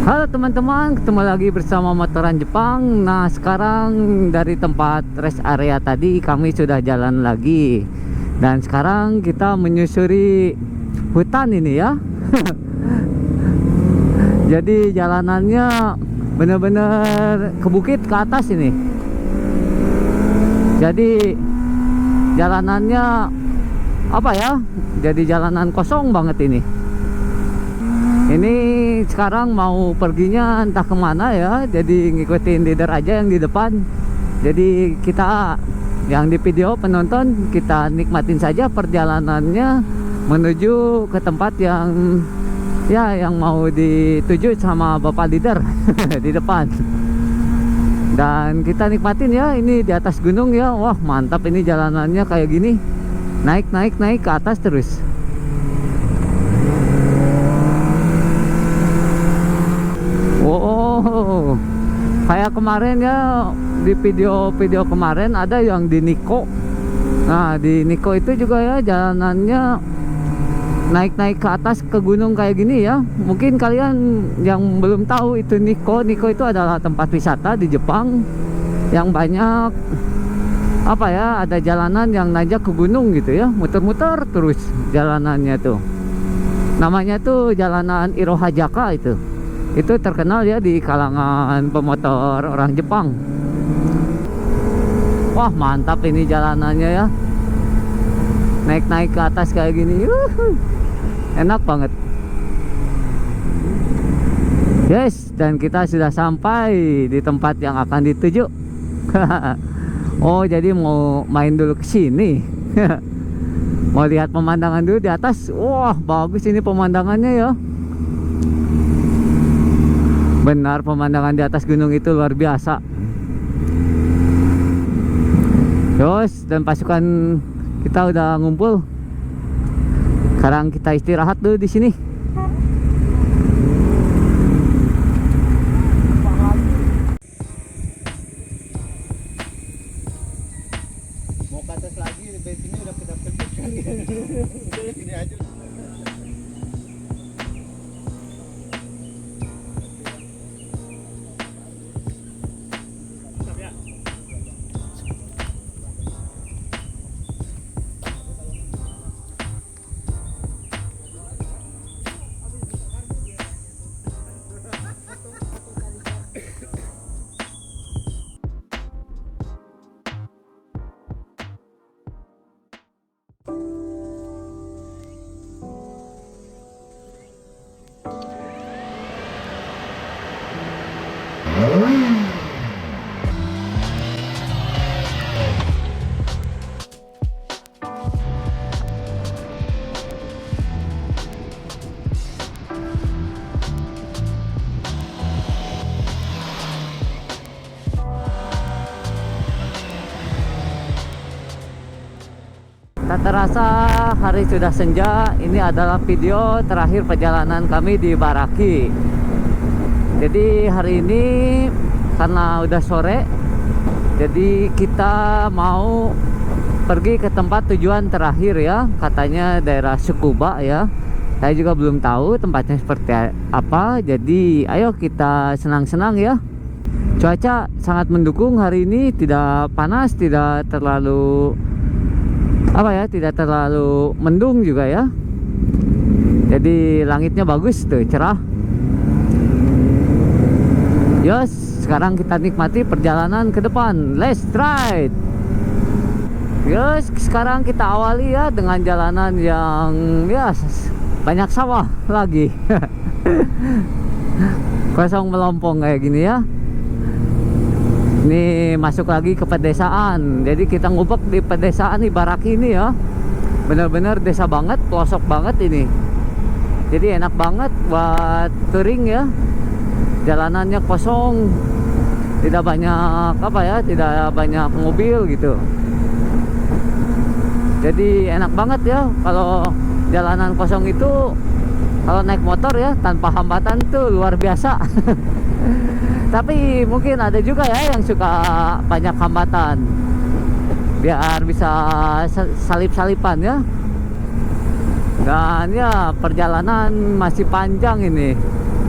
Halo teman-teman, ketemu lagi bersama Motoran Jepang. Nah, sekarang dari tempat rest area tadi kami sudah jalan lagi. Dan sekarang kita menyusuri hutan ini ya. Jadi jalanannya benar-benar ke bukit ke atas ini. Jadi jalanannya apa ya? Jadi jalanan kosong banget ini. Ini sekarang mau perginya entah kemana ya. Jadi ngikutin leader aja yang di depan. Jadi kita yang di video penonton, kita nikmatin saja perjalanannya menuju ke tempat yang yang mau dituju sama bapak leader di depan. Dan kita nikmatin ya, ini di atas gunung ya. Wah mantap, ini jalanannya kayak gini, naik ke atas terus. Oh, kayak kemarin ya, di video kemarin ada yang di Nikko. Nah di Nikko itu juga ya jalanannya naik ke atas ke gunung kayak gini ya. Mungkin kalian yang belum tahu itu Nikko itu adalah tempat wisata di Jepang yang banyak apa ya, ada jalanan yang nanjak ke gunung gitu ya, muter-muter terus jalanannya tuh. Namanya tuh jalanan Irohajaka itu. Itu terkenal ya di kalangan pemotor orang Jepang. Wah mantap ini jalanannya ya, naik ke atas kayak gini. Enak banget. Yes, dan kita sudah sampai di tempat yang akan dituju. Oh jadi mau main dulu ke sini. Mau lihat pemandangan dulu di atas. Wah bagus ini pemandangannya ya. Benar, pemandangan di atas gunung itu luar biasa. Yos, dan pasukan kita udah ngumpul. Sekarang kita istirahat dulu di sini. Mau ke atas lagi, bensinnya udah kedap-kedip kali. Udah sini aja. Tak terasa hari sudah senja. Ini adalah video terakhir perjalanan kami di Baraki. Jadi hari ini karena udah sore, jadi kita mau pergi ke tempat tujuan terakhir ya. Katanya daerah Tsukuba ya. Saya juga belum tahu tempatnya seperti apa. Jadi ayo kita senang-senang ya. Cuaca sangat mendukung hari ini, tidak panas, tidak terlalu tidak terlalu mendung juga ya. Jadi langitnya bagus tuh, cerah. Yos, sekarang kita nikmati perjalanan ke depan. Let's ride. Yos, sekarang kita awali ya dengan jalanan yang ya banyak sawah lagi. Kosong melompong kayak gini ya. Ini masuk lagi ke pedesaan. Jadi kita ngubek di pedesaan Ibaraki ini ya. Bener-bener desa banget, pelosok banget ini. Jadi enak banget buat touring ya. Jalanannya kosong, tidak banyak tidak banyak mobil gitu. Jadi enak banget ya kalau jalanan kosong itu. Kalau naik motor ya tanpa hambatan tuh luar biasa. Tapi mungkin ada juga ya yang suka banyak hambatan, biar bisa salip-salipan ya. Dan ya perjalanan masih panjang ini.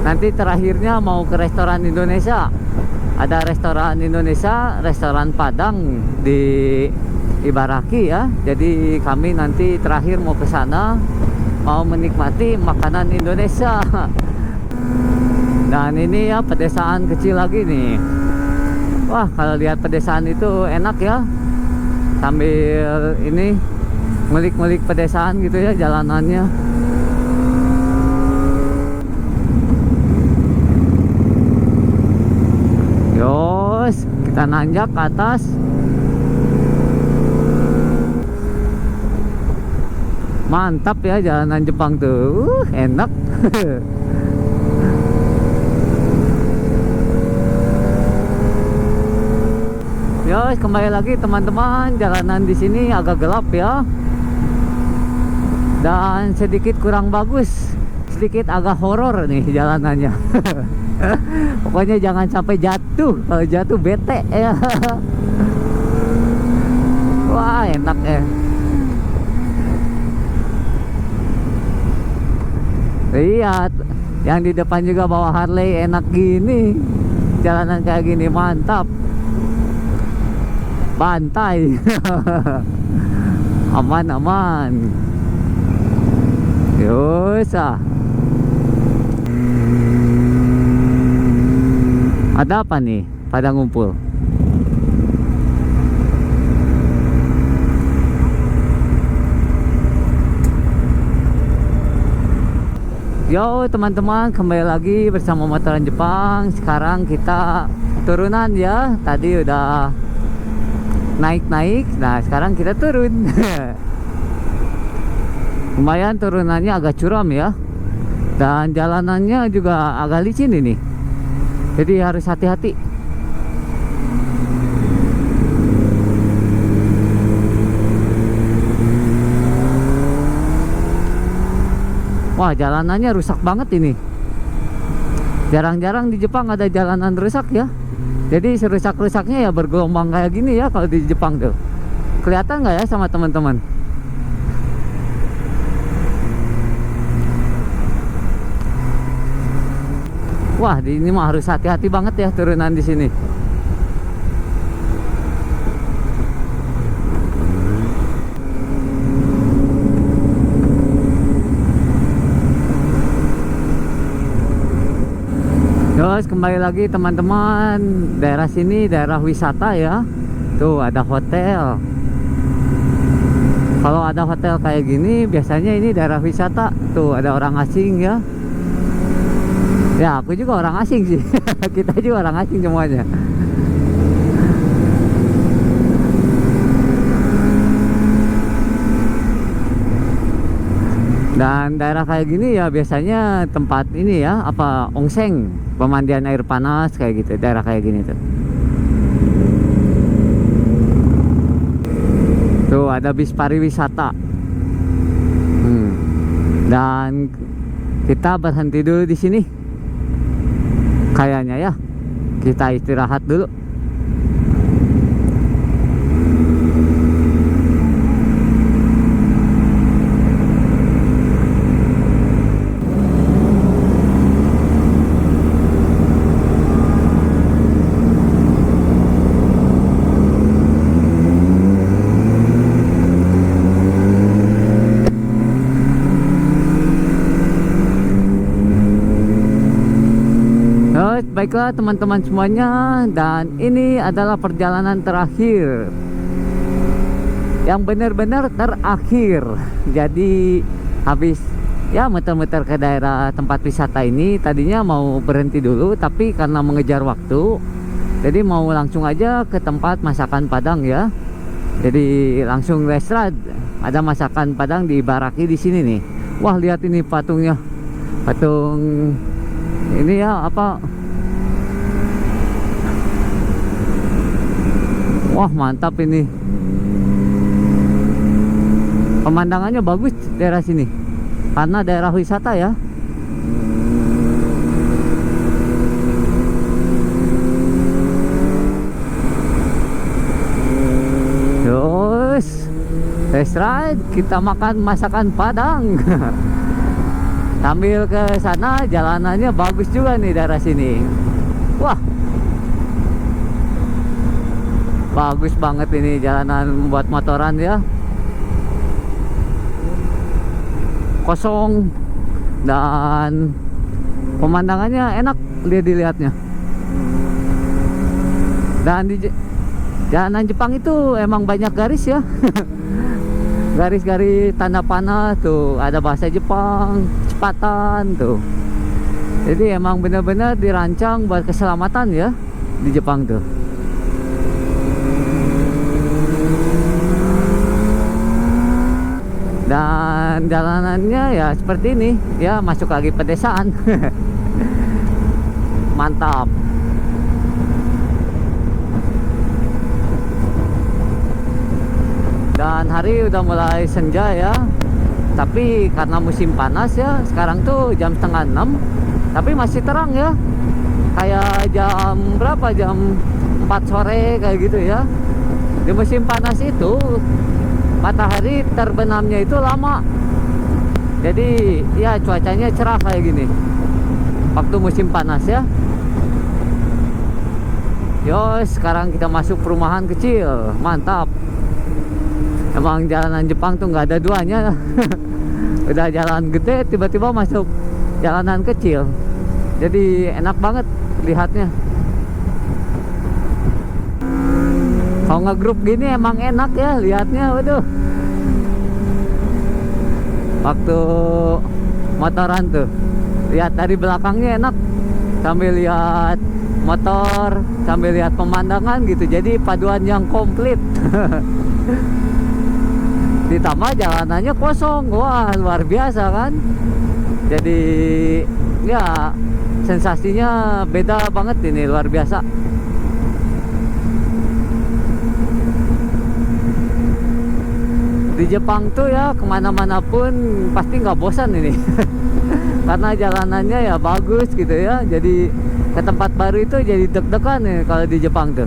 nanti terakhirnya mau ke restoran Indonesia. Ada restoran Indonesia, restoran Padang di Ibaraki ya. Jadi kami nanti terakhir mau ke sana, mau menikmati makanan Indonesia. Dan ini ya pedesaan kecil lagi nih. Wah, kalau lihat pedesaan itu enak ya. Sambil ini melik-melik pedesaan gitu ya jalanannya. Yos, kita nanjak ke atas. Mantap ya jalanan Jepang tuh. Enak. Yos, kembali lagi teman-teman. Jalanan di sini agak gelap ya. Dan sedikit kurang bagus. Sedikit agak horor nih jalanannya. Pokoknya jangan sampai jatuh. Kalau jatuh bete ya. Wah, enak ya. Lihat, yang di depan juga bawa Harley, enak gini. Jalanan kayak gini mantap. Pantai. Aman-aman. Yus ah. Ada apa nih pada ngumpul? Yo teman-teman, kembali lagi bersama Motoran Jepang. Sekarang kita turunan ya. Tadi udah naik-naik. Nah sekarang kita turun. Lumayan turunannya agak curam ya. Dan jalanannya juga agak licin ini. Jadi harus hati-hati. Wah, jalanannya rusak banget ini. Jarang-jarang di Jepang ada jalanan rusak ya. Jadi serusak-rusaknya ya bergelombang kayak gini ya kalau di Jepang tuh. Kelihatan nggak ya sama teman-teman? Wah, ini mah harus hati-hati banget ya turunan di sini. Terus kembali lagi teman-teman, daerah sini daerah wisata ya. Tuh ada hotel. Kalau ada hotel kayak gini biasanya ini daerah wisata. Tuh ada orang asing ya. Ya aku juga orang asing sih. Kita juga orang asing semuanya. Dan daerah kayak gini ya biasanya tempat ini ya, apa, onsen, pemandian air panas kayak gitu, daerah kayak gini tuh. Tuh ada bis pariwisata. Dan kita berhenti dulu di sini. Kayaknya ya. Kita istirahat dulu. Baiklah teman-teman semuanya, dan ini adalah perjalanan terakhir yang benar-benar terakhir. Jadi habis ya muter-muter ke daerah tempat wisata ini. Tadinya mau berhenti dulu, tapi karena mengejar waktu, jadi mau langsung aja ke tempat masakan Padang ya. Jadi langsung restoran, ada masakan Padang di Ibaraki di sini nih. Wah, lihat ini patungnya, patung ini ya, apa, wah mantap ini. Pemandangannya bagus daerah sini karena daerah wisata ya. Terus test ride, kita makan masakan Padang. Sambil ke sana jalanannya bagus juga nih daerah sini. Wah, bagus banget ini jalanan buat motoran ya. Kosong dan pemandangannya enak dilihatnya. Dan di jalanan Jepang itu emang banyak garis ya. Garis-garis tanda panah tuh, ada bahasa Jepang, kecepatan tuh. Jadi emang benar-benar dirancang buat keselamatan ya di Jepang tuh. Dan jalanannya ya seperti ini ya, masuk lagi pedesaan. Mantap. Dan hari udah mulai senja ya, tapi karena musim panas ya, sekarang tuh jam setengah 6 tapi masih terang ya, kayak jam berapa, jam 4 sore kayak gitu ya. Di musim panas itu matahari terbenamnya itu lama, jadi ya cuacanya cerah kayak gini waktu musim panas ya. Yo, sekarang kita masuk perumahan kecil, mantap. Emang jalanan Jepang tuh nggak ada duanya. Udah jalan gede tiba-tiba masuk jalanan kecil, jadi enak banget lihatnya. Kalau ngegrup gini emang enak ya lihatnya. Waduh, waktu motoran tuh lihat dari belakangnya enak, sambil lihat motor sambil lihat pemandangan gitu, jadi paduan yang komplit. Ditambah jalanannya kosong, wah luar biasa kan. Jadi ya sensasinya beda banget ini, luar biasa. Di Jepang tuh ya kemana-mana pun pasti nggak bosan ini. Karena jalanannya ya bagus gitu ya, jadi ke tempat baru itu jadi deg-degan nih kalau di Jepang tuh.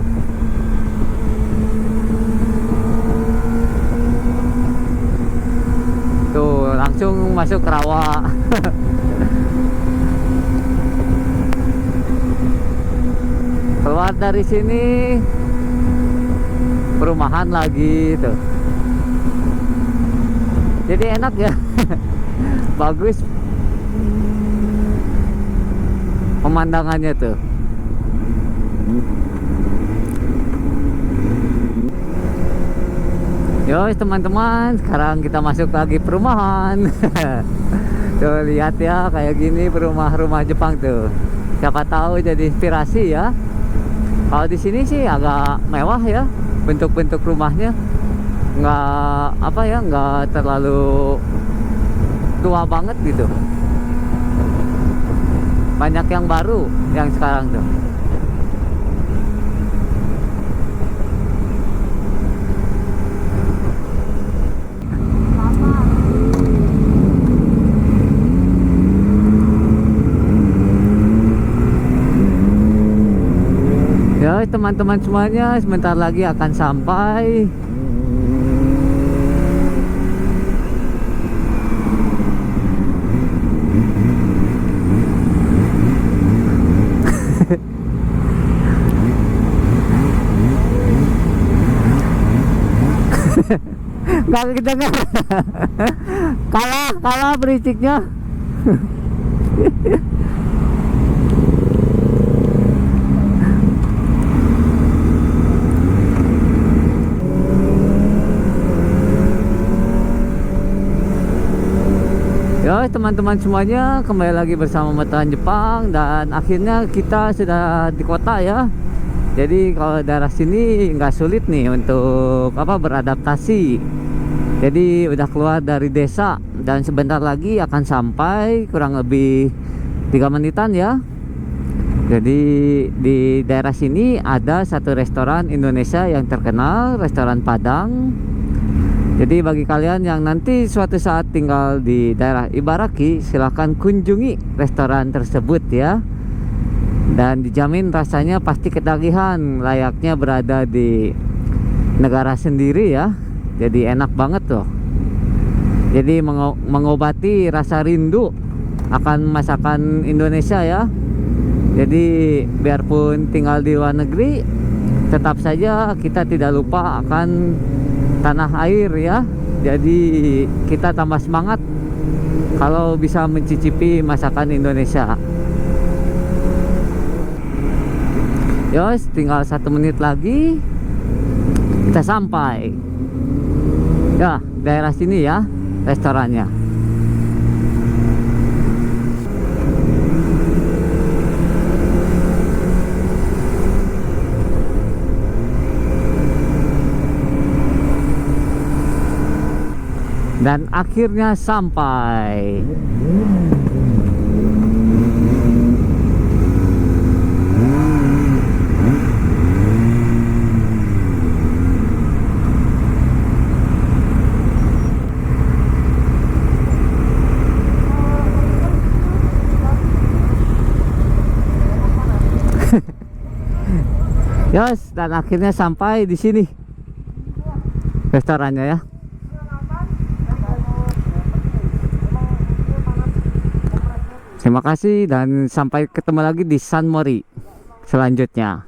Tuh langsung masuk rawa. Keluar dari sini perumahan lagi tuh, jadi enak ya. Bagus pemandangannya tuh. Yo teman-teman, sekarang kita masuk lagi perumahan. Tuh lihat ya, kayak gini rumah-rumah Jepang tuh. Siapa tahu jadi inspirasi ya. Kalau di sini sih agak mewah ya bentuk-bentuk rumahnya. Nggak apa ya, nggak terlalu tua banget gitu. Banyak yang baru yang sekarang tuh. Ya teman-teman semuanya, sebentar lagi akan sampai. Gak kedengar. Kalah bericiknya. Ya teman-teman semuanya, kembali lagi bersama Motoran Jepang. Dan akhirnya kita sudah di kota ya. Jadi kalau daerah sini nggak sulit nih untuk beradaptasi. Jadi udah keluar dari desa dan sebentar lagi akan sampai, kurang lebih 3 menitan ya. Jadi di daerah sini ada satu restoran Indonesia yang terkenal, restoran Padang. Jadi bagi kalian yang nanti suatu saat tinggal di daerah Ibaraki, silahkan kunjungi restoran tersebut ya. Dan dijamin rasanya pasti ketagihan, layaknya berada di negara sendiri ya. Jadi enak banget tuh. Jadi mengobati rasa rindu akan masakan Indonesia ya. Jadi biarpun tinggal di luar negeri, tetap saja kita tidak lupa akan tanah air ya. Jadi kita tambah semangat kalau bisa mencicipi masakan Indonesia. Yos, tinggal 1 menit lagi kita sampai. Ya, daerah sini ya restorannya. Dan akhirnya sampai. Yos, dan akhirnya sampai di sini restorannya ya. Terima kasih dan sampai ketemu lagi di San Mori selanjutnya.